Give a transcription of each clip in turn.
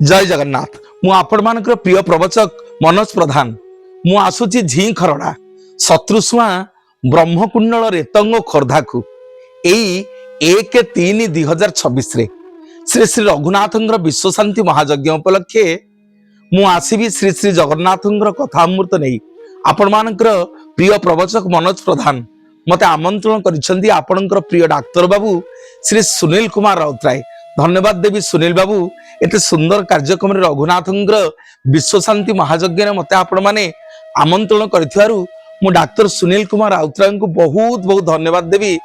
जय जगन्नाथ। मु आपण मानकर प्रिय प्रवचक मनोज प्रधान। मु आसुची झी खरड़ा शत्रुसुआ ब्रह्मकुंडल रेतंग खोर्धाकू एई 1-3-2026 रे श्री श्री रघुनाथंगर विश्व शांति महायज्ञ उपलक्षे मु आसीबी श्री श्री जगन्नाथंगर कथा अमृत नहीं आपण मानकर प्रिय प्रवचक मनोज प्रधान मते आमंत्रण करिसेंती आपणकर प्रिय डाक्टर बाबू श्री सुनील कुमार राउतराय। धन्यवाद देवी सुनील बाबू एते सुंदर कार्यक्रम रघुनाथंगर विश्व शांति महायज्ञ मते आपण माने आमंत्रण करिथिवारु मु डाक्टर सुनील कुमार राउतराय को बहुत बहुत धन्यवाद देवी।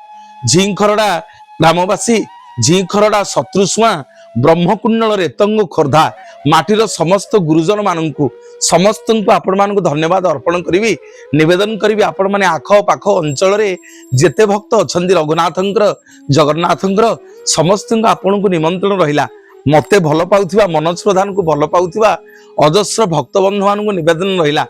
झींखरड़ा ग्रामवासी झींखरड़ा शत्रुसुआ ब्रह्मकुंडल रेतंग खोर्धा माटीर समस्त गुरुजन मानू समस्त को आपण मान धन्यवाद अर्पण करी निवेदन करी आपण माने आख पाख अंचल रे जेते भक्त अछंती रघुनाथंकर जगन्नाथंकर समस्त आपण को निमंत्रण रहिला। मते भल पाउथिबा मनोज प्रधान को भल पाउथिबा अजस्र भक्त बंधु मान को निवेदन रहिला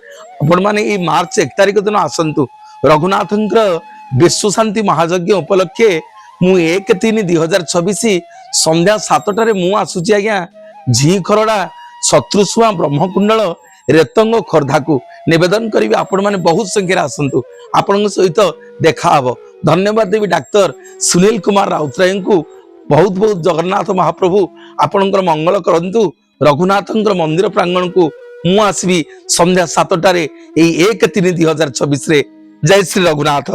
आपण माने ई मार्च 1 तारिख दिन आसंतु रघुनाथंकर विश्व शांति महायज्ञ उपलक्षे मु 1-3-2026 संध्या 7टारे मु आसुची आज्ञा झी खरड़ा शत्रुसुआ ब्रह्मकुंडल रेतंग खोर्धा को निवेदन करी आपण माने बहुत संख्या आसंतु आपण सहित देखा हबो। धन्यवाद देवी डाक्टर सुनील कुमार राउतराय को बहुत बहुत जगन्नाथ महाप्रभु आपणकर मंगल करंतु। रघुनाथंकर मंदिर प्रांगण को मु आसबी संध्या 7टारे 1-3-2026 रे। जय श्री रघुनाथ।